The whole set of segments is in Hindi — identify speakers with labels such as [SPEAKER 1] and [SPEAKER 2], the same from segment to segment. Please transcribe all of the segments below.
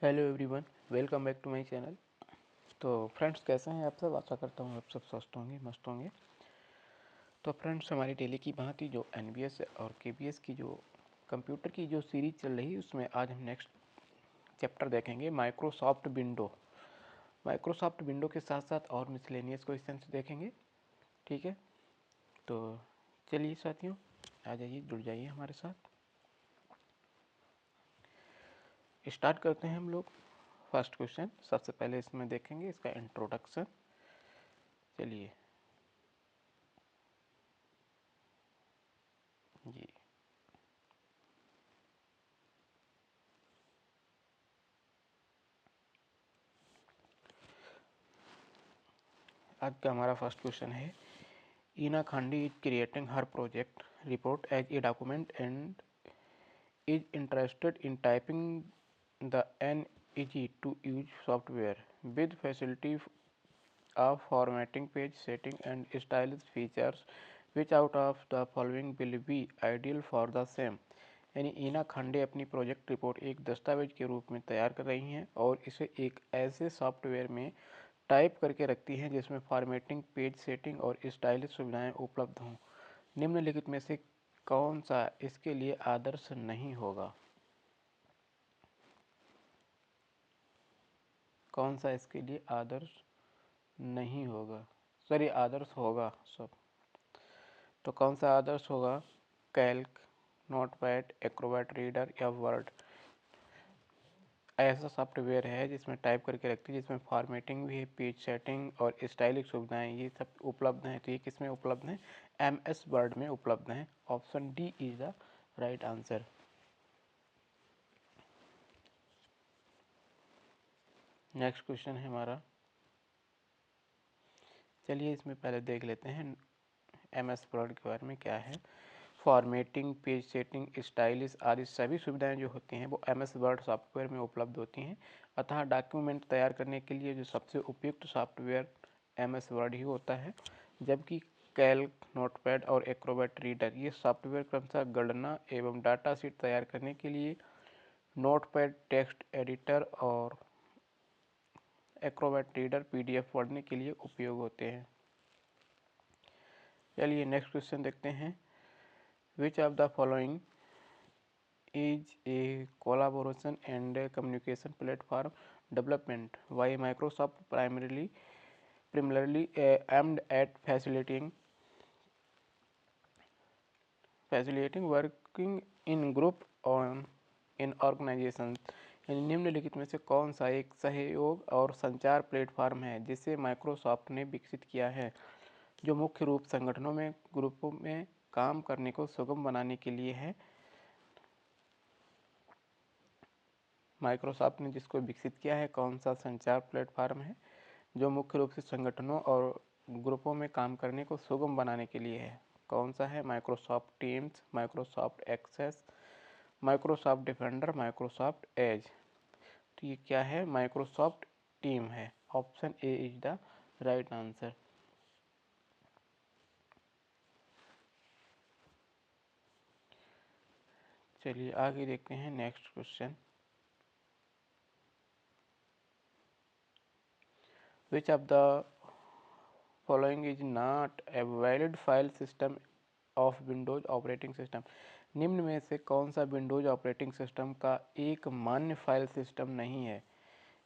[SPEAKER 1] Hello everyone, welcome back to my channel. तो फ्रेंड्स, कैसे हैं आप सब? आशा करता हूँ आप सब स्वस्थ होंगे, मस्त होंगे। तो फ्रेंड्स, हमारी डेली की भांति जो एनबीएस और केबीएस की जो कंप्यूटर की जो सीरीज चल रही है, उसमें आज हम नेक्स्ट चैप्टर देखेंगे माइक्रोसॉफ्ट विंडो। माइक्रोसॉफ्ट विंडो के साथ साथ और मिसलेनियस क्वेश्चंस देखेंगे। ठीक है, तो चलिए साथियों, आ जाइए, जुड़ जाइए हमारे साथ। स्टार्ट करते हैं हम लोग। फर्स्ट क्वेश्चन सबसे पहले इसमें देखेंगे, इसका इंट्रोडक्शन। चलिए जी, आज का हमारा फर्स्ट क्वेश्चन है, ईना खांडी is creating her project report as a document and is interested in typing the an easy to use software with facility of formatting, page setting and stylish features. Which out of the following will be ideal for the same? यानी ईना खांडे अपनी प्रोजेक्ट रिपोर्ट एक दस्तावेज के रूप में तैयार कर रही हैं और इसे एक ऐसे सॉफ्टवेयर में टाइप करके रखती हैं जिसमें फॉर्मेटिंग, पेज सेटिंग और स्टाइलिश सुविधाएं उपलब्ध हों। निम्नलिखित में से कौन सा इसके लिए आदर्श नहीं होगा? कौन सा इसके लिए आदर्श नहीं होगा? सॉरी, आदर्श होगा सब। तो कौन सा आदर्श होगा? कैल्क, नोटपैड, एक्रोबैट रीडर या वर्ड। ऐसा सॉफ्टवेयर है जिसमें टाइप करके रखती है, जिसमें फॉर्मेटिंग भी है, पेज सेटिंग और स्टाइलिश सुविधाएं, ये सब उपलब्ध हैं। तो ये किस में उपलब्ध हैं? MS वर्ड में उपलब्ध हैं। Option D is the right answer. Next question है हमारा, चलिए इसमें पहले देख लेते हैं MS वर्ड के बारे में क्या है। फॉर्मेटिंग, पेज सेटिंग, स्टाइलिश आदि सभी सुविधाएं जो होती हैं वो MS वर्ड सॉफ्टवेयर में उपलब्ध होती हैं। अतः डॉक्यूमेंट तैयार करने के लिए जो सबसे उपयुक्त सॉफ्टवेयर MS वर्ड ही होता है, जबकि कैल्क, नोटपैड और एक्रोबैट रीडर ये सॉफ्टवेयर क्रमशः गणना एवं डाटा शीट तैयार करने के लिए नोटपैड टेक्स्ट एडिटर और एक्रोबैट रीडर PDF पढ़ने के लिए उपयोग होते हैं। चलिए नेक्स्ट क्वेश्चन देखते हैं। विच of the following is a collaboration and a communication platform development why Microsoft primarily aimed at facilitating working in group on in organizations। यानी निम्नलिखित में से कौन सा एक सहयोग और संचार प्लेटफॉर्म है जिसे माइक्रोसॉफ्ट ने विकसित किया है, जो मुख्य रूप संगठनों में ग्रुपों में काम करने को सुगम बनाने के लिए है। माइक्रोसॉफ्ट ने जिसको विकसित किया है, कौन सा संचार प्लेटफॉर्म है जो मुख्य रूप से संगठनों और ग्रुपों में काम करने को सुगम बनाने के लिए है? कौन सा है? Microsoft Teams, Microsoft Access, Microsoft Defender, Microsoft Edge. तो ये क्या है? माइक्रोसॉफ्ट टीम है। Option A is the right answer. चलिए आगे देखते हैं next question. Which of the following is not a valid file system of Windows operating system? निम्न में से कौन सा विंडोज ऑपरेटिंग सिस्टम का एक मान्य फाइल सिस्टम नहीं है?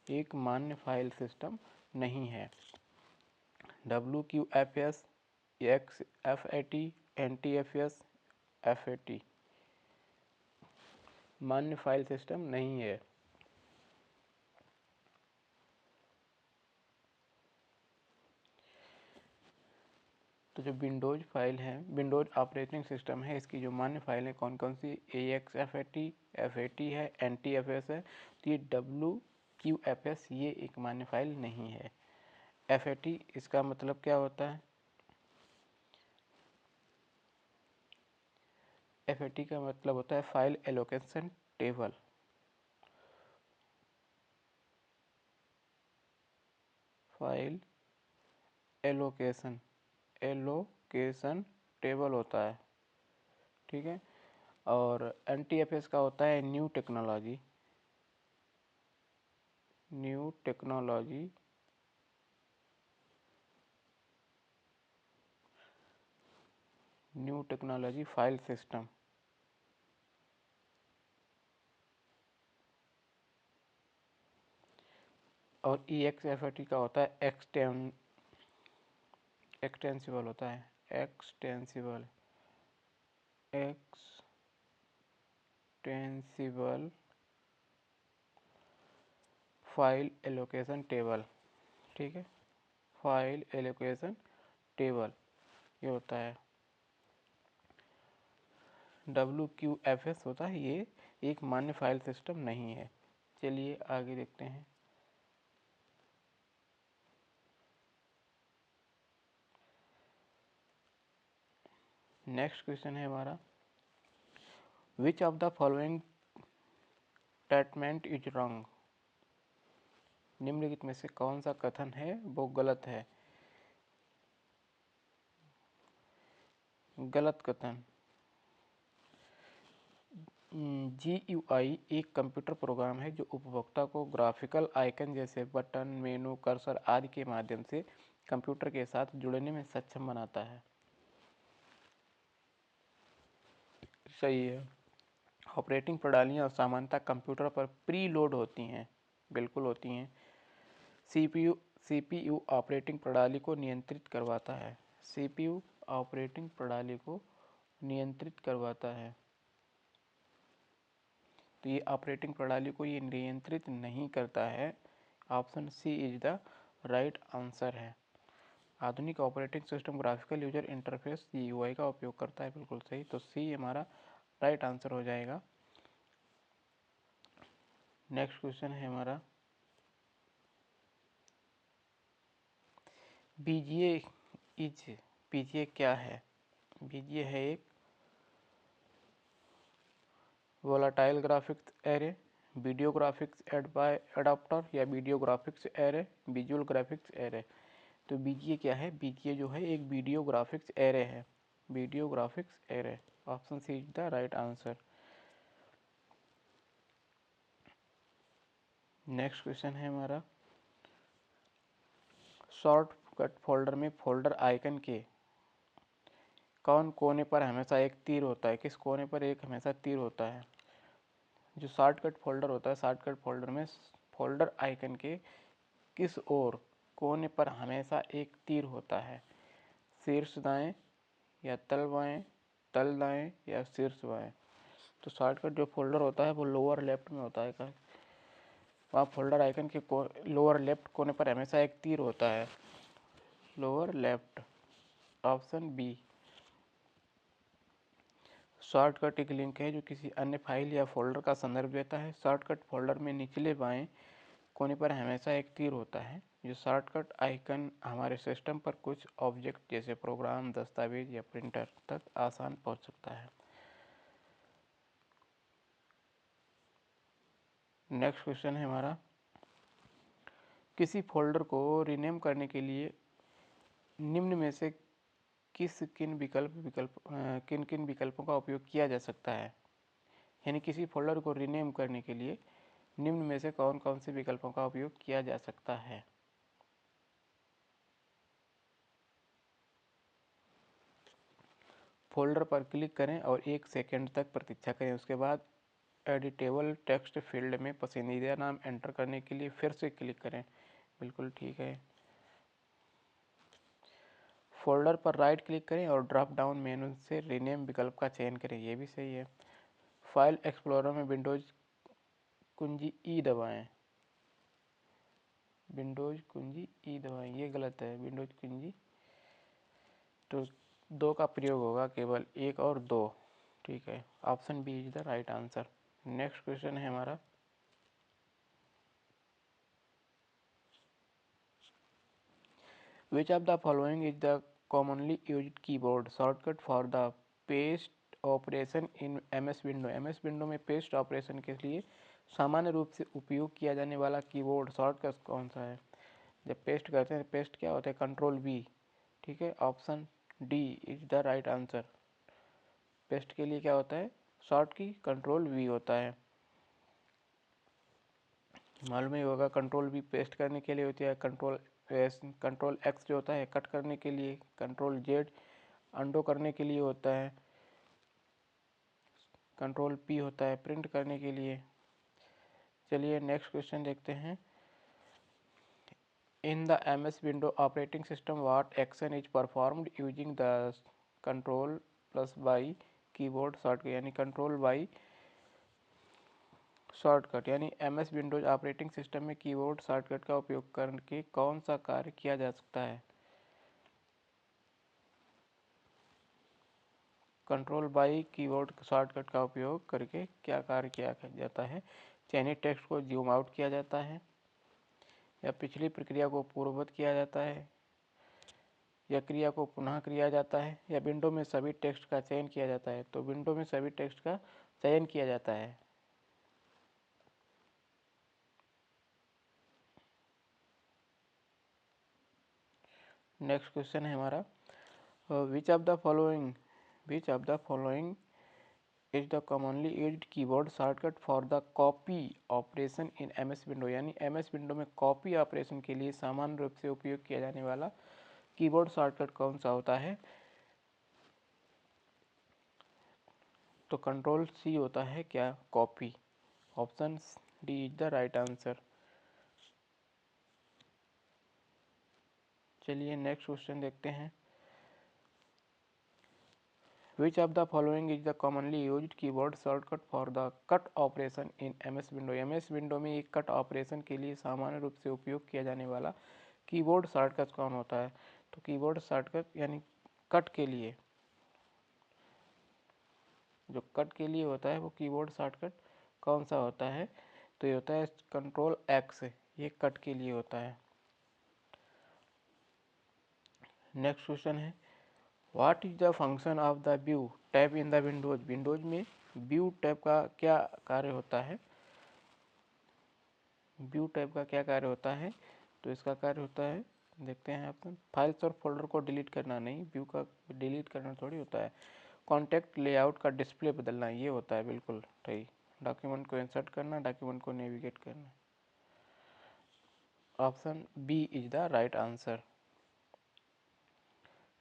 [SPEAKER 1] एक मान्य फाइल सिस्टम नहीं है। WQFS, XFAT, NTFS, FAT मान्य फाइल सिस्टम नहीं है। तो जो विंडोज फाइल है, विंडोज ऑपरेटिंग सिस्टम है, इसकी जो मान्य फाइल है कौन कौन सी? AXFAT, FAT है, NTFS है। तो ये WQFS ये एक मान्य फाइल नहीं है। FAT इसका मतलब क्या होता है? FAT का मतलब होता है file allocation table. File allocation table होता है, ठीक है। और NTFS का होता है new technology. New technology file system. और EXFAT का होता है एक्सटेंसिबल होता है, एक्सटेंसिबल फाइल एलोकेशन टेबल। ठीक है, फाइल एलोकेशन टेबल ये होता है। WQFS होता है, ये एक मान्य फाइल सिस्टम नहीं है। चलिए आगे देखते हैं। नेक्स्ट क्वेश्चन है हमारा, which of the following statement is wrong. निम्नलिखित में से कौन सा कथन है वो गलत है। गलत कथन, GUI एक कंप्यूटर प्रोग्राम है जो उपभोक्ता को ग्राफिकल आइकन जैसे बटन, मेनू, कर्सर आदि के माध्यम से कंप्यूटर के साथ जुड़ने में सक्षम बनाता है। सही है। ऑपरेटिंग प्रणालियाँ और सामान्यतः कंप्यूटर पर प्री लोड होती हैं, बिल्कुल होती हैं। CPU ऑपरेटिंग प्रणाली को नियंत्रित करवाता है। CPU ऑपरेटिंग प्रणाली को नियंत्रित करवाता है, तो ये ऑपरेटिंग प्रणाली को ये नियंत्रित नहीं करता है। Option C is the right answer है। आधुनिक operating system graphical user interface GUI का उपयोग करता है, बिल्कुल सही। तो सी हमारा राइट आंसर हो जाएगा। नेक्स्ट क्वेश्चन है हमारा, बीजीए क्या है। बीजीए है एक volatile graphics array, video graphics add bye adapter या video graphics array, visual graphics array. तो बीजीए क्या है, बीजीए जो है एक वीडियो ग्राफिक्स एरे है, video graphics array. Option C is the right answer. Next question है हमारा, शॉर्टकट फोल्डर में फोल्डर आइकन के कौन कोने पर हमेशा एक तीर होता है। किस कोने पर एक हमेशा तीर होता है। जो शॉर्टकट फोल्डर होता है, शॉर्टकट फोल्डर में फोल्डर आइकन के किस ओर कोने पर हमेशा एक तीर होता है। शीर्ष दाएं या तल बाएं, तल दाएं या शीर्ष बाएं। तो शॉर्टकट जो फोल्डर होता है वो लोअर लेफ्ट में होता है। वहाँ फोल्डर आइकन के लोअर लेफ्ट कोने पर हमेशा एक तीर होता है, lower left. Option B. Shortcut एक लिंक है जो किसी अन्य फाइल या फोल्डर का संदर्भ देता है। शॉर्टकट फोल्डर में निचले बाएं कोने पर हमेशा एक तीर होता है। जो शॉर्टकट आइकन हमारे सिस्टम पर कुछ ऑब्जेक्ट जैसे प्रोग्राम, दस्तावेज या प्रिंटर तक आसान पहुंच सकता है। नेक्स्ट क्वेश्चन है हमारा, किसी फोल्डर को रीनेम करने के लिए निम्न में से किन किन विकल्पों का उपयोग किया जा सकता है। यानी किसी फोल्डर को रीनेम करने के लिए निम्न में से कौन कौन से विकल्पों का उपयोग किया जा सकता है। फोल्डर पर क्लिक करें और 1 सेकंड तक प्रतीक्षा करें। उसके बाद एडिटेबल टेक्स्ट फील्ड में पसंदीदा नाम एंटर करने के लिए फिर से क्लिक करें। बिल्कुल ठीक है। फोल्डर पर राइट क्लिक करें और ड्रॉप डाउन मेनू से रीनेम विकल्प का चयन करें, ये भी सही है। फाइल एक्सप्लोरर में विंडोज कुंजी ई दबाएं, विंडोज कुंजी ई दबाएं, ये गलत है। विंडोज कुंजी तो 2 का प्रयोग होगा, केवल 1 और 2। ठीक है, option B is the right answer. Next question है हमारा, which of the following is the commonly used keyboard shortcut for the paste operation in MS window. MS window में पेस्ट ऑपरेशन के लिए सामान्य रूप से उपयोग किया जाने वाला कीबोर्ड शॉर्टकट कौन सा है। जब पेस्ट करते हैं, पेस्ट क्या होता है, कंट्रोल V। ठीक है, option D is the right answer. Paste के लिए क्या होता है, शॉर्ट की कंट्रोल V होता है। मालूम ही होगा। कंट्रोल V पेस्ट करने के लिए होती है, कंट्रोल X जो होता है कट करने के लिए, कंट्रोल Z अंडो करने के लिए होता है, कंट्रोल P होता है प्रिंट करने के लिए। चलिए नेक्स्ट क्वेश्चन देखते हैं। In the MS window operating system what action is performed using the control plus by keyboard shortcut, यानी कंट्रोल बाई शॉर्टकट, यानी MS विंडोज ऑपरेटिंग सिस्टम में कीबोर्ड शॉर्टकट का उपयोग करके कौन सा कार्य किया जा सकता है। कंट्रोल बाई कीबोर्ड शॉर्टकट का उपयोग करके क्या कार्य किया जाता है। चयनित टेक्स्ट को जूम आउट किया जाता है, या पिछली प्रक्रिया को पूर्ववत किया जाता है, या क्रिया को पुनः किया जाता है, या विंडो में सभी टेक्स्ट का चयन किया जाता है। तो विंडो में सभी टेक्स्ट का चयन किया जाता है। नेक्स्ट क्वेश्चन है हमारा, which of the following is the commonly used keyboard shortcut for the copy operation in MS window, यानी MS विंडो में कॉपी ऑपरेशन के लिए सामान्य रूप से उपयोग किया जाने वाला कीबोर्ड शॉर्टकट कौन सा होता है। तो कंट्रोल C होता है क्या, copy. Option D is the right answer. चलिए नेक्स्ट क्वेश्चन देखते हैं। Which of the following is the commonly used keyboard shortcut for the cut operation in MS window. MS window में एक कट ऑपरेशन के लिए सामान्य रूप से उपयोग किया जाने वाला कीबोर्ड शॉर्टकट कौन होता है। तो कीबोर्ड शॉर्टकट यानी कट के लिए, जो कट के लिए होता है वो कीबोर्ड शॉर्टकट कौन सा होता है। तो ये होता है कंट्रोल X, ये कट के लिए होता है। नेक्स्ट क्वेश्चन है, what is the function of the view tab in the Windows. Windows में व्यू टैब का क्या कार्य होता है। व्यू टैब का क्या कार्य होता है। तो इसका कार्य होता है, देखते हैं ऑप्शन, फाइल्स और फोल्डर को डिलीट करना, नहीं व्यू का डिलीट करना थोड़ी होता है। कॉन्टेक्ट लेआउट का डिस्प्ले बदलना, ये होता है बिल्कुल सही। डॉक्यूमेंट को इंसर्ट करना, डॉक्यूमेंट को नेविगेट करना। Option B is the right answer.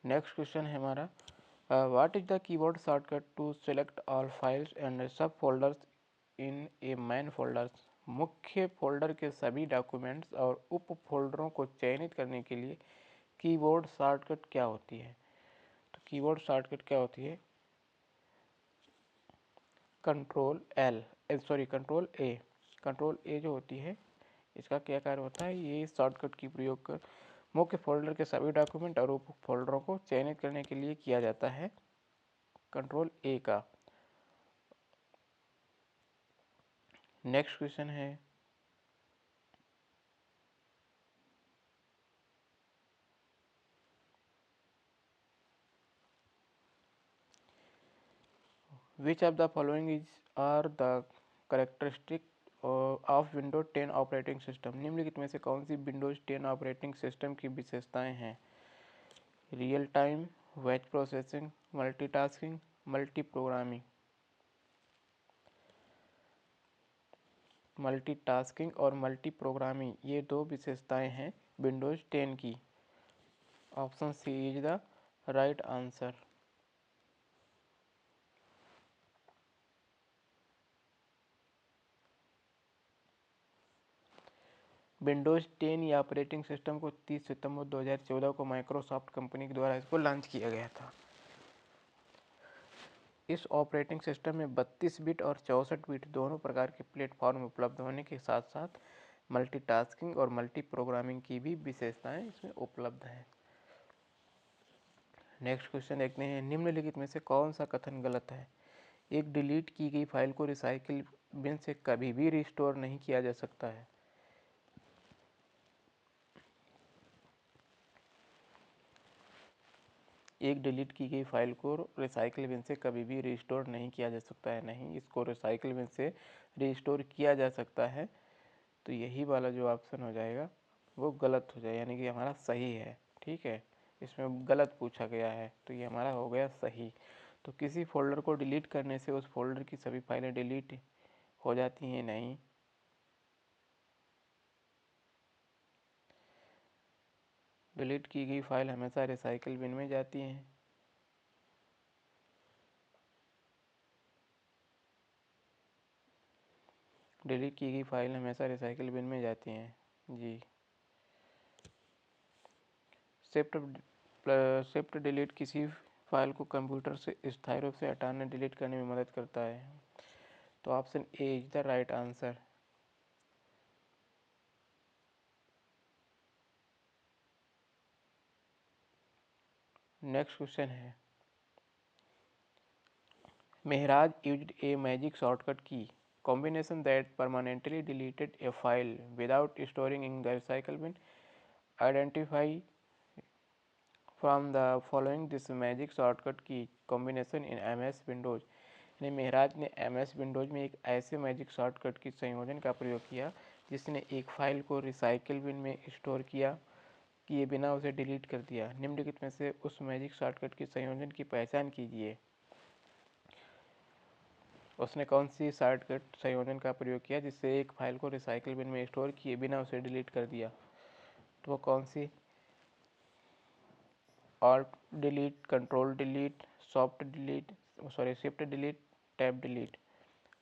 [SPEAKER 1] Next question है हमारा, what is the keyboard shortcut to select all files and sub folders in a main folders. मुख्य फोल्डर के सभी डॉक्यूमेंट्स और उप फोल्डरों को चयनित करने के लिए कीबोर्ड शॉर्टकट क्या होती है। तो कीबोर्ड शॉर्टकट क्या होती है, कंट्रोल ए। कंट्रोल ए जो होती है, इसका क्या कार्य होता है, ये शॉर्टकट की प्रयोग कर मुख्य फोल्डर के सभी डॉक्यूमेंट और उप फोल्डरों को चयनित करने के लिए किया जाता है, कंट्रोल ए का। नेक्स्ट क्वेश्चन है, which of the following is are the characteristic of Windows 10 operating system. निम्नलिखित में से कौन सी विंडोज 10 ऑपरेटिंग सिस्टम की विशेषताएं हैं। Real time, batch processing, multitasking, multi programming. Multitasking और मल्टी प्रोग्रामिंग ये दो विशेषताएं हैं विंडोज 10 की। Option C is the right answer. Windows 10 या ऑपरेटिंग सिस्टम को 30 सितंबर 2014 को माइक्रोसॉफ्ट कंपनी के द्वारा इसको लॉन्च किया गया था। इस ऑपरेटिंग सिस्टम में 32 बिट और 64 बिट दोनों प्रकार के प्लेटफॉर्म उपलब्ध होने के साथ साथ मल्टीटास्किंग और मल्टी प्रोग्रामिंग की भी विशेषताएं इसमें उपलब्ध हैं। नेक्स्ट क्वेश्चन देखते हैं, निम्नलिखित में से कौन सा कथन गलत है। एक डिलीट की गई फाइल को रिसाइकिल बिन से कभी भी रिस्टोर नहीं किया जा सकता है। एक डिलीट की गई फाइल को रिसाइकिल बिन से कभी भी रिस्टोर नहीं किया जा सकता है, नहीं इसको रिसाइकिल बिन से रिस्टोर किया जा सकता है। तो यही वाला जो ऑप्शन हो जाएगा वो गलत हो जाएगा, यानी कि हमारा सही है। ठीक है, इसमें गलत पूछा गया है तो ये हमारा हो गया सही। तो किसी फोल्डर को डिलीट करने से उस फोल्डर की सभी फाइलें डिलीट हो जाती हैं, नहीं। डिलीट की गई फाइल हमेशा रिसाइकिल बिन में जाती हैं। डिलीट की गई फाइल हमेशा रिसाइकिल बिन में जाती हैं जी। शिफ्ट डिलीट किसी फाइल को कंप्यूटर से स्थायी रूप से हटाने डिलीट करने में मदद करता है। तो option A is the right answer. Next question है, Mehraj used a magic shortcut key combination that permanently deleted a file without storing in the recycle bin. Identify from the following this magic shortcut key combination in MS Windows. यानी मेहराज ने MS Windows में एक ऐसे मैजिक शॉर्टकट की संयोजन का प्रयोग किया जिसने एक फाइल को रिसाइकिल बिन में स्टोर किए बिना उसे डिलीट कर दिया। निम्नलिखित में से उस मैजिक शॉर्टकट की संयोजन की पहचान कीजिए। उसने कौन सी शॉर्टकट संयोजन का प्रयोग किया जिससे एक फाइल को रिसाइकिल बिन में स्टोर किए बिना उसे डिलीट कर दिया? तो वो कौन सी? Alt delete, control delete, shift delete, tab delete.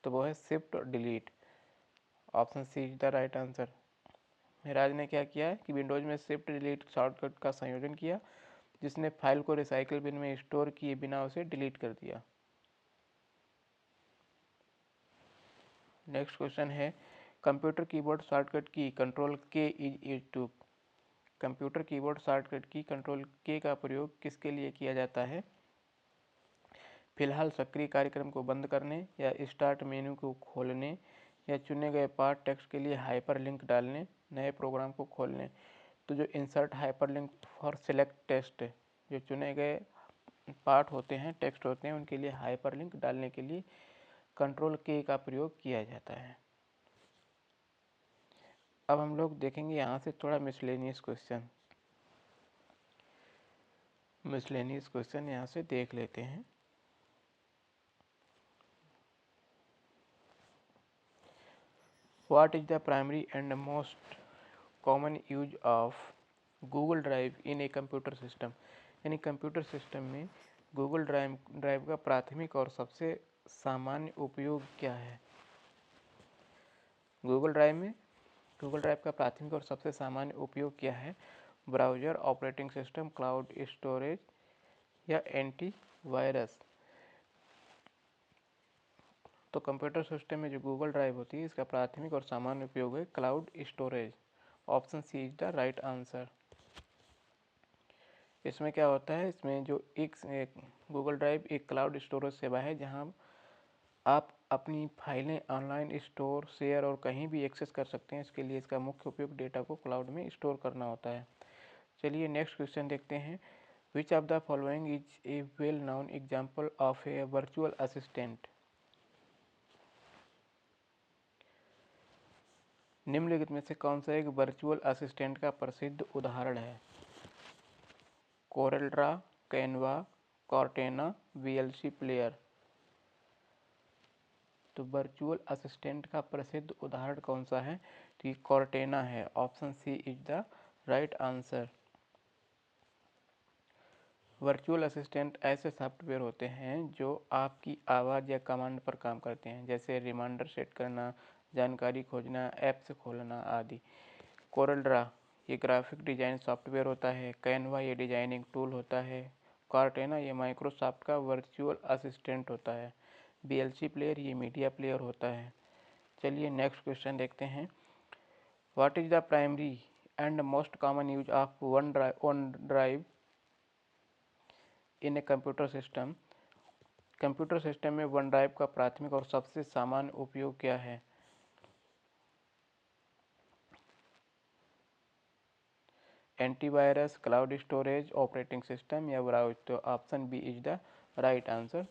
[SPEAKER 1] तो वो है shift delete. Option C is the right answer. Mehraj ने क्या किया कि विंडोज में शिफ्ट डिलीट शॉर्टकट का संयोजन किया जिसने फाइल को रिसाइकिल बिन में स्टोर किए बिना उसे डिलीट कर दिया। नेक्स्ट क्वेश्चन है, computer keyboard shortcut key control K is used to. Computer keyboard shortcut key control K का प्रयोग किसके लिए किया जाता है? फिलहाल सक्रिय कार्यक्रम को बंद करने या स्टार्ट मेन्यू को खोलने या चुने गए पार्ट टेक्स्ट के लिए हाइपरलिंक डालने, नए प्रोग्राम को खोलने। तो जो insert hyperlink for select text, जो चुने गए पार्ट होते हैं, टेक्स्ट होते हैं, उनके लिए हाइपरलिंक डालने के लिए कंट्रोल के का प्रयोग किया जाता है। अब हम लोग देखेंगे यहाँ से थोड़ा मिसलेनियस क्वेश्चन यहाँ से देख लेते हैं। What is the primary and most common use of Google Drive in a computer system? यानी कंप्यूटर सिस्टम में गूगल ड्राइव का प्राथमिक और सबसे सामान्य उपयोग क्या है? गूगल ड्राइव का प्राथमिक और सबसे सामान्य उपयोग क्या है? Browser, operating system, cloud storage या एंटीवायरस। तो कंप्यूटर सिस्टम में जो गूगल ड्राइव होती है इसका प्राथमिक और सामान्य उपयोग है cloud storage. Option C is the right answer. इसमें क्या होता है, इसमें जो एक गूगल ड्राइव एक क्लाउड स्टोरेज सेवा है जहां आप अपनी फाइलें ऑनलाइन स्टोर, शेयर और कहीं भी एक्सेस कर सकते हैं। इसके लिए इसका मुख्य उपयोग डेटा को क्लाउड में स्टोर करना होता है। चलिए नेक्स्ट क्वेश्चन देखते हैं। विच of the following is A well known example of A virtual assistant? निम्नलिखित में से कौन सा एक वर्चुअल असिस्टेंट का प्रसिद्ध उदाहरण है? कोरेल्ड्रा, कैनवा, कॉर्टेना, वीएलसी प्लेयर। तो वर्चुअल असिस्टेंट का प्रसिद्ध उदाहरण कौन सा है? तो ये कॉर्टेना है। Option C is the right answer. Virtual assistant ऐसे सॉफ्टवेयर होते हैं जो आपकी आवाज़ या कमांड पर काम करते हैं, जैसे रिमाइंडर सेट करना, जानकारी खोजना, ऐप्स खोलना आदि। कोरलड्रा ये ग्राफिक डिज़ाइन सॉफ्टवेयर होता है। कैनवा ये डिजाइनिंग टूल होता है। कॉर्टेना ये माइक्रोसॉफ्ट का वर्चुअल असिस्टेंट होता है। वीएलसी प्लेयर ये मीडिया प्लेयर होता है। चलिए नेक्स्ट क्वेश्चन देखते हैं। What is the primary and most common use of one drive in a computer system? Computer system में वन ड्राइव का प्राथमिक और सबसे सामान्य उपयोग क्या है? Antivirus, cloud storage, operating system या ब्राउज। तो option B is the right answer,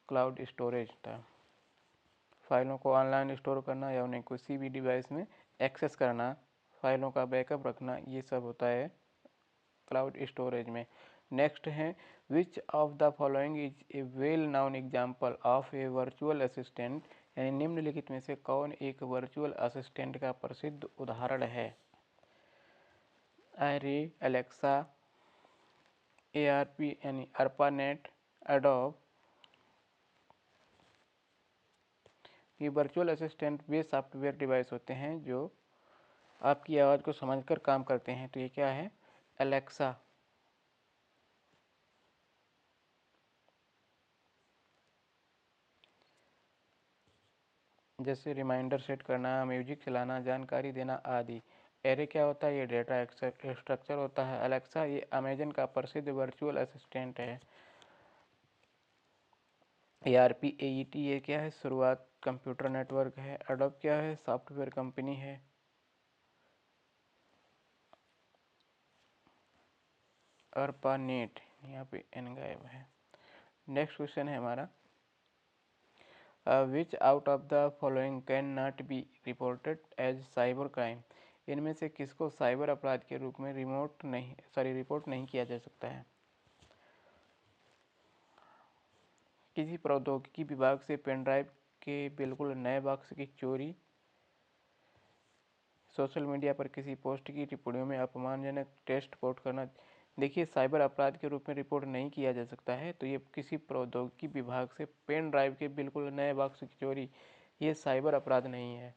[SPEAKER 1] cloud storage था। फाइलों को ऑनलाइन स्टोर करना या उन्हें किसी भी डिवाइस में एक्सेस करना, फाइलों का बैकअप रखना, ये सब होता है क्लाउड स्टोरेज में। नेक्स्ट है, which of the following is A well known example of A virtual assistant? यानी निम्नलिखित में से कौन एक वर्चुअल असिस्टेंट का प्रसिद्ध उदाहरण है? आयरी, एलेक्सा, ARP यानी ARPANET, एडोब। ये वर्चुअल असिस्टेंट वे सॉफ्टवेयर डिवाइस होते हैं जो आपकी आवाज़ को समझकर काम करते हैं। तो ये क्या है? एलेक्सा, जैसे रिमाइंडर सेट करना, म्यूजिक चलाना, जानकारी देना आदि। एरे क्या होता है? ये डेटा स्ट्रक्चर होता है। एलेक्सा ये अमेजन का प्रसिद्ध वर्चुअल असिस्टेंट है। ARP AET ये क्या है? शुरुआत कंप्यूटर नेटवर्क है। एडोब क्या है? सॉफ्टवेयर कंपनी है। ARPANET, यहाँ पे एन गायब है। नेक्स्ट क्वेश्चन है हमारा, which out of the following can not be reported as cyber crime? इनमें से किसको साइबर अपराध के रूप में रिपोर्ट नहीं किया जा सकता है? किसी प्रौद्योगिकी विभाग से पेन ड्राइव के बिल्कुल नए बॉक्स की चोरी, सोशल मीडिया पर किसी पोस्ट की टिप्पणियों में अपमानजनक टेक्स्ट पोस्ट करना। देखिए, साइबर अपराध के रूप में रिपोर्ट नहीं किया जा सकता है, तो ये किसी प्रौद्योगिकी विभाग से पेन ड्राइव के बिल्कुल नए बॉक्स की चोरी, ये साइबर अपराध नहीं है।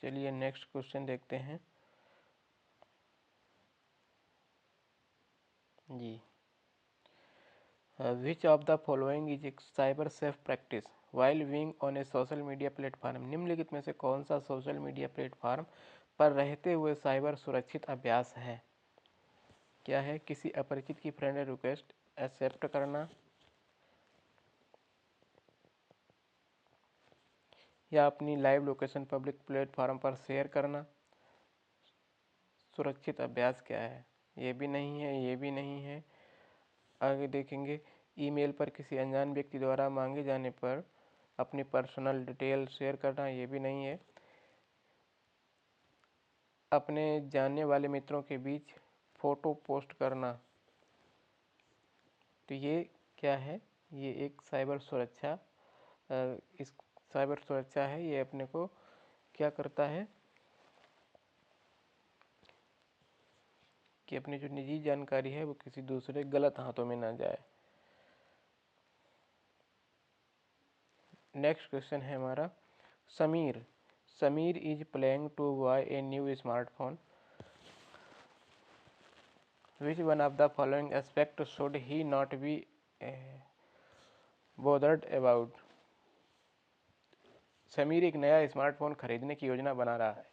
[SPEAKER 1] चलिए नेक्स्ट क्वेश्चन देखते हैं जी। Which of the following is a cyber safe practice while being on a social media platform? निम्नलिखित में से कौन सा सोशल मीडिया प्लेटफॉर्म पर रहते हुए साइबर सुरक्षित अभ्यास है? क्या है? किसी अपरिचित की फ्रेंड रिक्वेस्ट एक्सेप्ट करना, या अपनी लाइव लोकेशन पब्लिक प्लेटफॉर्म पर शेयर करना। सुरक्षित अभ्यास क्या है? ये भी नहीं है, ये भी नहीं है। आगे देखेंगे, ईमेल पर किसी अनजान व्यक्ति द्वारा मांगे जाने पर अपनी पर्सनल डिटेल शेयर करना, ये भी नहीं है। अपने जानने वाले मित्रों के बीच फ़ोटो पोस्ट करना, तो ये क्या है? ये एक साइबर सुरक्षा इस साइबर सुरक्षा है। ये अपने को क्या करता है कि अपनी जो निजी जानकारी है वो किसी दूसरे गलत हाथों में ना जाए। नेक्स्ट क्वेश्चन है हमारा, Sameer Sameer is planning to buy a new smartphone. Which one of the following aspect should he not be bothered about? Sameer एक नया स्मार्टफोन खरीदने की योजना बना रहा है,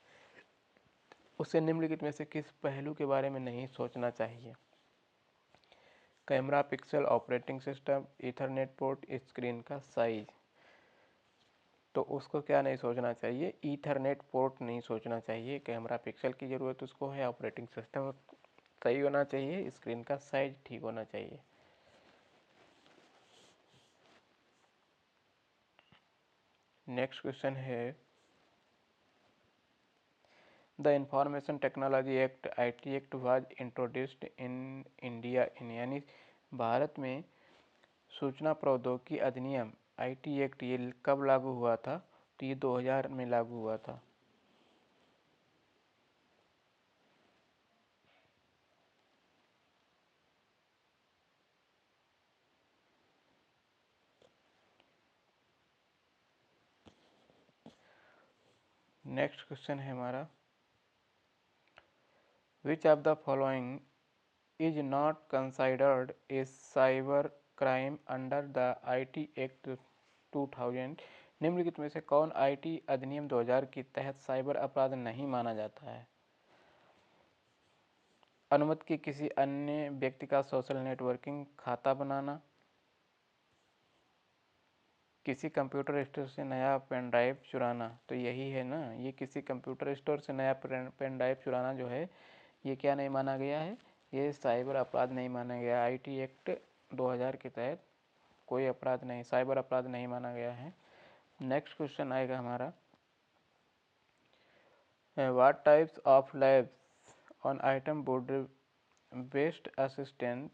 [SPEAKER 1] उसे निम्नलिखित में से किस पहलू के बारे में नहीं सोचना चाहिए? Camera pixel, operating system, Ethernet port, screen का साइज। तो उसको क्या नहीं सोचना चाहिए? ईथरनेट पोर्ट नहीं सोचना चाहिए। कैमरा पिक्सल की ज़रूरत उसको है, ऑपरेटिंग सिस्टम सही होना चाहिए, स्क्रीन का साइज ठीक होना चाहिए। नेक्स्ट क्वेश्चन है, the information technology act IT act was introduced in India in, यानी भारत में सूचना प्रौद्योगिकी अधिनियम IT एक्ट ये कब लागू हुआ था? तो ये 2000 में लागू हुआ था। नेक्स्ट क्वेश्चन है हमारा, which of the following is not considered A cyber crime under the IT act 2000? निम्नलिखित में से कौन IT अधिनियम 2000 के तहत साइबर अपराध नहीं माना जाता है? अनुमति के किसी अन्य व्यक्ति का सोशल नेटवर्किंग खाता बनाना, किसी कंप्यूटर स्टोर से नया पेन ड्राइव चुराना। तो यही है ना, ये किसी कंप्यूटर स्टोर से नया पेन ड्राइव चुराना जो है, ये क्या नहीं माना गया है? ये साइबर अपराध नहीं माना गया। IT एक्ट 2000 के तहत कोई अपराध नहीं, साइबर अपराध नहीं माना गया है। नेक्स्ट क्वेश्चन आएगा हमारा, what types of labs on item would best assistant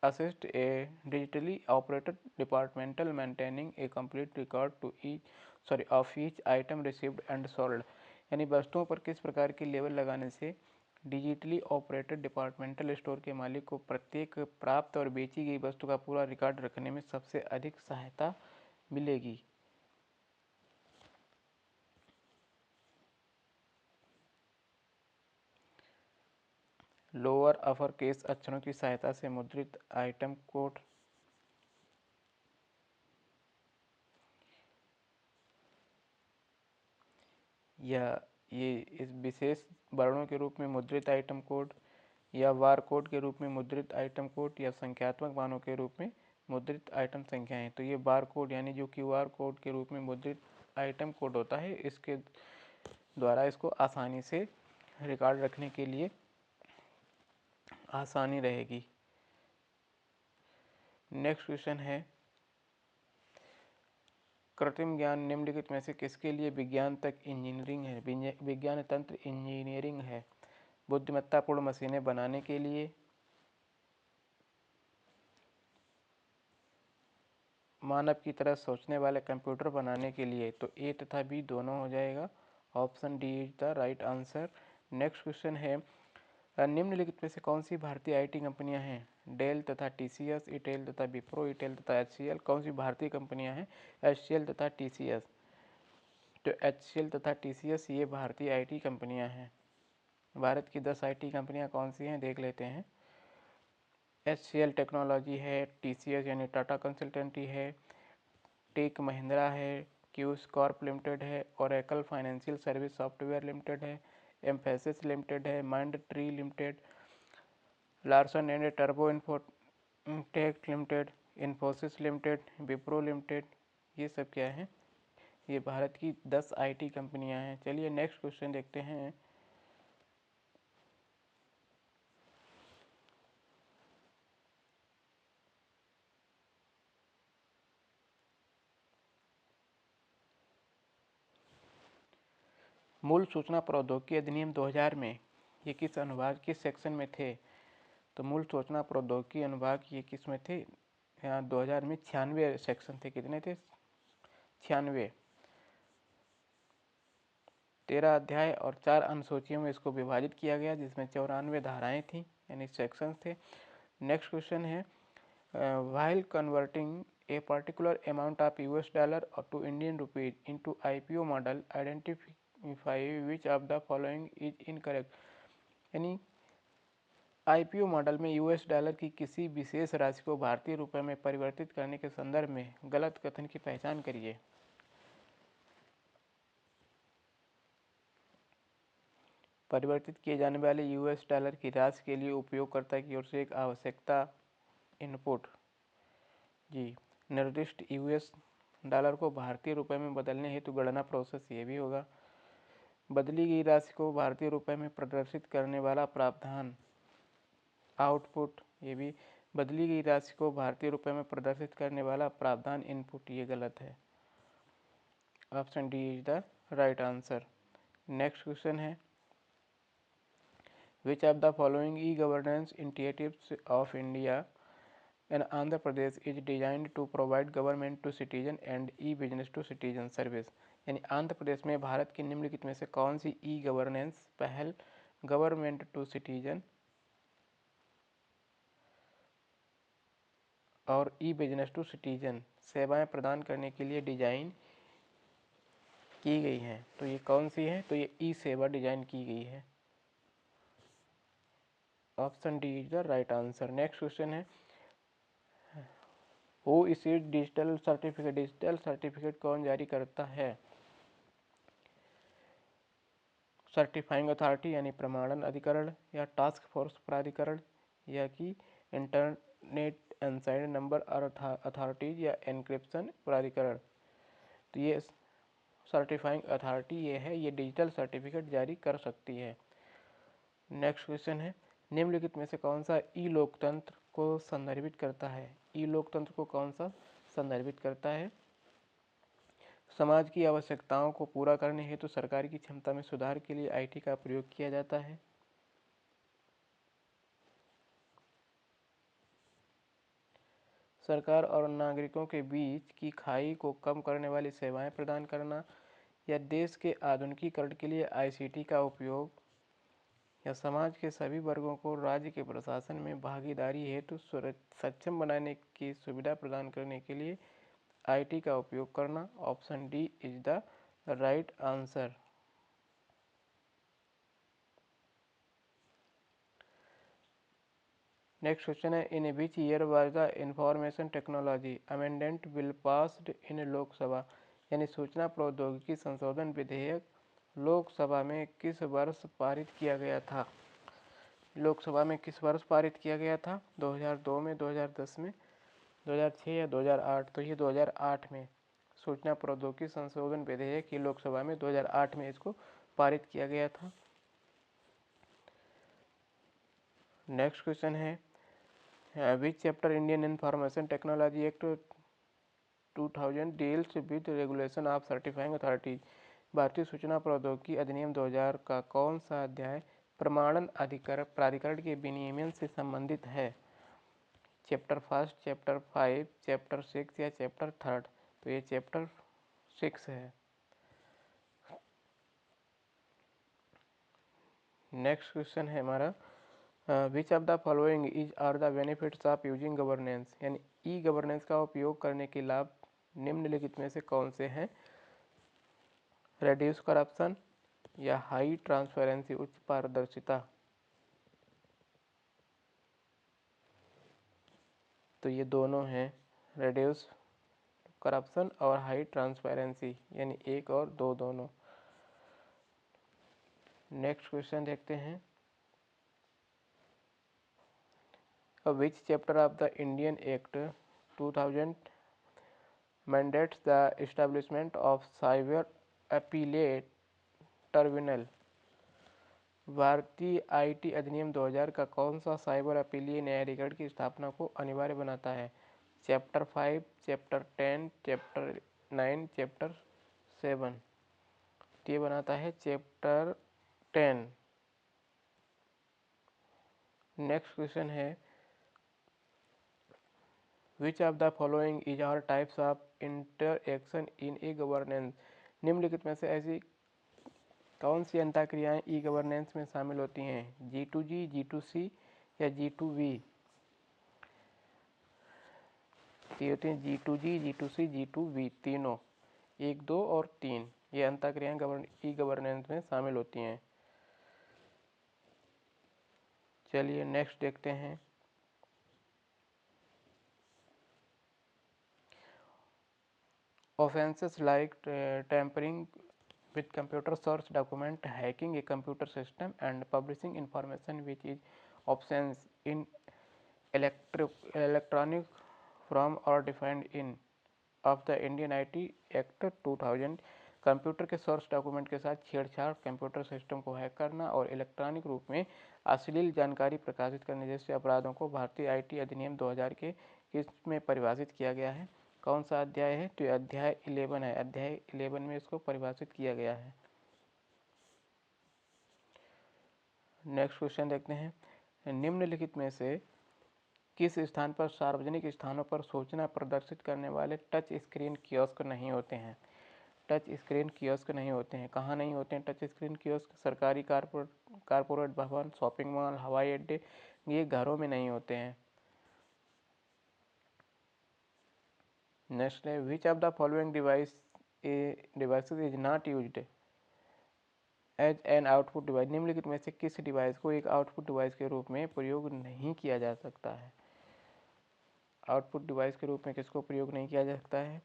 [SPEAKER 1] assist a digitally operated departmental maintaining a complete record to of each item received and sold। यानी वस्तुओं पर किस प्रकार की लेबल लगाने से डिजिटली ऑपरेटेड डिपार्टमेंटल स्टोर के मालिक को प्रत्येक प्राप्त और बेची गई वस्तु का पूरा रिकॉर्ड रखने में सबसे अधिक सहायता मिलेगी। लोअर अपर केस अक्षरों की सहायता से मुद्रित आइटम कोड या ये इस विशेष वर्णों के रूप में मुद्रित आइटम कोड या बार कोड के रूप में मुद्रित आइटम कोड या संख्यात्मक मानों के रूप में मुद्रित आइटम संख्याएं। तो ये बार कोड यानी जो क्यूआर कोड के रूप में मुद्रित आइटम कोड होता है, इसके द्वारा इसको आसानी से रिकॉर्ड रखने के लिए आसानी रहेगी। नेक्स्ट क्वेश्चन है, कृत्रिम ज्ञान निम्नलिखित में से किसके लिए विज्ञान तक इंजीनियरिंग है? विज्ञान तंत्र इंजीनियरिंग है। बुद्धिमत्तापूर्ण मशीनें बनाने के लिए, मानव की तरह सोचने वाले कंप्यूटर बनाने के लिए। तो ए तथा बी दोनों हो जाएगा। Option D is the right answer. Next question है, निम्नलिखित में से कौन सी भारतीय आईटी कंपनियां हैं? डेल तथा टीसीएस, इटेल तथा विप्रो, इटेल तथा एचसीएल। कौन सी भारतीय कंपनियां हैं? एचसीएल तथा टीसीएस। तो एचसीएल तथा टीसीएस ये भारतीय आईटी कंपनियां हैं। भारत की 10 आईटी कंपनियां कौन सी हैं देख लेते हैं। एचसीएल टेक्नोलॉजी है, टीसीएस यानी टाटा कंसल्टेंटी है, टेक महिंद्रा है, क्यूज कॉर्प लिमिटेड है, Oracle financial service software limited है, एम्फेसिस लिमिटेड है, mind tree limited, Larsen and turbo infotech limited, Infosys limited, Wipro limited. ये सब क्या है? ये भारत की 10 आईटी कंपनियां हैं। चलिए नेक्स्ट क्वेश्चन देखते हैं। मूल सूचना प्रौद्योगिकी अधिनियम 2000 में ये किस अनुभाग किस सेक्शन में थे? तो मूल सूचना प्रौद्योगिकी अनुभाग ये किस में थे? यहाँ 2000 में 96 सेक्शन थे। कितने थे? 96। 13 अध्याय और 4 अनुसूचियों में इसको विभाजित किया गया, जिसमें 94 धाराएं थी यानी सेक्शंस थे। नेक्स्ट क्वेश्चन है, while converting a particular amount of US dollar to Indian rupees into IPO model, identify which of the following is incorrect। यानी आईपीओ मॉडल में यूएस डॉलर की किसी विशेष राशि को भारतीय रुपये में परिवर्तित करने के संदर्भ में गलत कथन की पहचान करिए। परिवर्तित किए जाने वाले यूएस डॉलर की राशि के लिए उपयोगकर्ता की ओर से एक आवश्यकता इनपुट जी, निर्दिष्ट यूएस डॉलर को भारतीय रुपये में बदलने हेतु गणना प्रोसेस ये भी होगा। बदली गई राशि को भारतीय रुपये में प्रदर्शित करने वाला प्रावधान आउटपुट, ये भी बदली गई राशि को भारतीय रुपये में प्रदर्शित करने वाला प्रावधान इनपुट, ये गलत है। Option D is the right answer. Next question है, which of the following e governance initiatives of India and Andhra Pradesh is designed to provide government to citizen and e business to citizen service. यानी आंध्र प्रदेश में भारत की निम्नलिखित में से कौन सी ई गवर्नेंस पहल गवर्नमेंट टू सिटीजन और ई बिजनेस टू सिटीजन सेवाएं प्रदान करने के लिए डिजाइन की गई है? तो ये कौन सी है? तो ये ई सेवा डिजाइन की गई है। Option D is the right answer. Next question है, who issued digital certificate. Digital certificate कौन जारी करता है? सर्टिफाइंग अथॉरिटी यानी प्रमाणन अधिकरण, या टास्क फोर्स प्राधिकरण, या कि इंटरनेट अनसाइंड नंबर अथॉरिटीज, या एन्क्रिप्शन प्राधिकरण। तो ये सर्टिफाइंग अथॉरिटी ये है, ये डिजिटल सर्टिफिकेट जारी कर सकती है। नेक्स्ट क्वेश्चन है, निम्नलिखित में से कौन सा ई लोकतंत्र को संदर्भित करता है? ई लोकतंत्र को कौन सा संदर्भित करता है? समाज की आवश्यकताओं को पूरा करने हेतु सरकार की क्षमता में सुधार के लिए आईटी का प्रयोग किया जाता है। सरकार और नागरिकों के बीच की खाई को कम करने वाली सेवाएं प्रदान करना, या देश के आधुनिकीकरण के लिए आईसीटी का उपयोग, या समाज के सभी वर्गों को राज्य के प्रशासन में भागीदारी हेतु सक्षम बनाने की सुविधा प्रदान करने के लिए आईटी का उपयोग करना। Option D is the right answer. Next question है, in which year was the information technology amendment bill passed in Lok Sabha, यानी सूचना प्रौद्योगिकी संशोधन विधेयक लोकसभा में किस वर्ष पारित किया गया था? लोकसभा में किस वर्ष पारित किया गया था? 2002 में, 2010 में, 2006 या 2008? तो ये 2008 में सूचना प्रौद्योगिकी संशोधन विधेयक की लोकसभा में 2008 में इसको पारित किया गया था। नेक्स्ट क्वेश्चन है, विच chapter Indian information technology act 2000 deals with regulation of certifying authorities, भारतीय सूचना प्रौद्योगिकी अधिनियम 2000 का कौन सा अध्याय प्रमाणन प्राधिकरण के विनियमन से संबंधित है? चैप्टर फर्स्ट, चैप्टर 5, चैप्टर 6 या चैप्टर 3? तो ये चैप्टर 6 है। नेक्स्ट क्वेश्चन है हमारा, which of the following is are the benefits of using governance, यानी ई गवर्नेंस का उपयोग करने के लाभ निम्नलिखित में से कौन से हैं? रेड्यूस करप्शन या हाई ट्रांसपेरेंसी, उच्च पारदर्शिता? तो ये दोनों हैं, रेड्यूस करप्शन और हाई ट्रांसपेरेंसी, यानी एक और दो दोनों। नेक्स्ट क्वेश्चन देखते हैं, विच chapter of the Indian act 2000 mandates the establishment of cyber appellate tribunal, भारतीय आईटी अधिनियम 2000 का कौन सा साइबर अपीलीय न्यायाधिकरण की स्थापना को अनिवार्य बनाता है? Chapter 5, chapter 10, chapter 9, chapter 7? ये बनाता है चैप्टर 10। नेक्स्ट क्वेश्चन है, which of the following is are types of interaction in e governance, निम्नलिखित में से ऐसी कौन सी अंतःक्रियाएं ई गवर्नेंस में शामिल होती हैं? G2G, G2C या G2V? ये होते हैं G2G, G2C, G2V, तीनों, 1, 2 और 3। ये अंतःक्रियाएं ई गवर्नेंस में शामिल होती हैं। चलिए नेक्स्ट देखते हैं, offences like tampering with computer source document, hacking a computer system and publishing information which is options in electronic form or defined in of the Indian IT Act 2000, computer के सोर्स डॉक्यूमेंट के साथ छेड़छाड़, कंप्यूटर सिस्टम को हैक करना और इलेक्ट्रॉनिक रूप में अश्लील जानकारी प्रकाशित करने जैसे अपराधों को भारतीय आईटी अधिनियम 2000 के किसमें परिभाषित किया गया है? कौन सा अध्याय है? तो अध्याय 11 है। अध्याय 11 में इसको परिभाषित किया गया है। नेक्स्ट क्वेश्चन देखते हैं, निम्नलिखित में से किस स्थान पर सार्वजनिक स्थानों पर सूचना प्रदर्शित करने वाले टच स्क्रीन कियोस्क नहीं होते हैं? टच स्क्रीन कियोस्क नहीं होते हैं। कहाँ नहीं होते हैं टच स्क्रीन कियोस्क? सरकारी कारपोरेट भवन, शॉपिंग मॉल, हवाई अड्डे, ये घरों में नहीं होते हैं। नेक्स्ट है, which of the following devices is not used as an output device, निम्नलिखित में से किस डिवाइस को एक आउटपुट डिवाइस के रूप में प्रयोग नहीं किया जा सकता है? आउटपुट डिवाइस के रूप में किसको प्रयोग नहीं किया जा सकता है?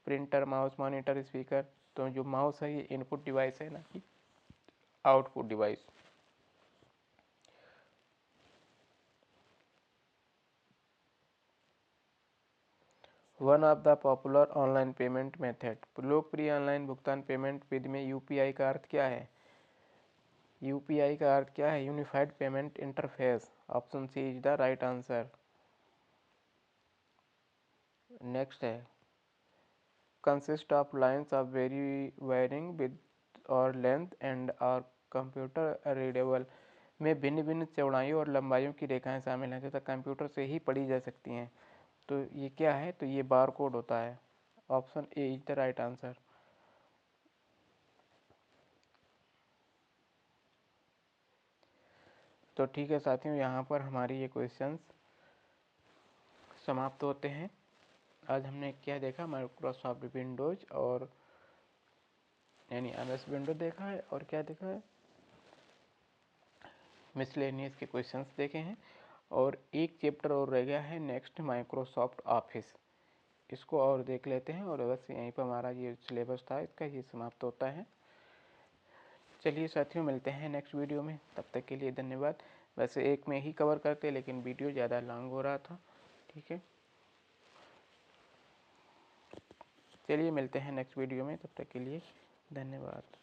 [SPEAKER 1] Printer, mouse, monitor, speaker. तो जो माउस है ये इनपुट डिवाइस है, ना कि output device. One of the popular online payment method, लोकप्रिय ऑनलाइन भुगतान पेमेंट विधि में यूपीआई का अर्थ क्या है? यूपीआई का अर्थ क्या है? Unified payment interface. Option C is the right answer. Next है, consist of lines of varying width और लेंथ एंड और कंप्यूटर रीडेबल, में भिन्न भिन्न चौड़ाइयों और लंबाइयों की रेखाएं शामिल हैं तथा कंप्यूटर से ही पढ़ी जा सकती हैं। तो ये क्या है, तो ये बार कोड होता है। Option A is the right answer. तो ठीक है साथियों, यहाँ पर हमारी ये क्वेश्चंस समाप्त होते हैं। आज हमने क्या देखा, माइक्रोसॉफ्ट विंडोज और यानी एमएस विंडो देखा है, और क्या देखा है, मिसलेनियस के क्वेश्चंस देखे हैं, और एक चैप्टर और रह गया है नेक्स्ट, माइक्रोसॉफ्ट ऑफिस। इसको और देख लेते हैं, और बस यहीं पर हमारा ये सिलेबस था इसका, ये समाप्त होता है। चलिए साथियों, मिलते हैं नेक्स्ट वीडियो में, तब तक के लिए धन्यवाद। वैसे एक में ही कवर करते, लेकिन वीडियो ज़्यादा लॉन्ग हो रहा था। ठीक है, चलिए मिलते हैं नेक्स्ट वीडियो में, तब तक के लिए धन्यवाद।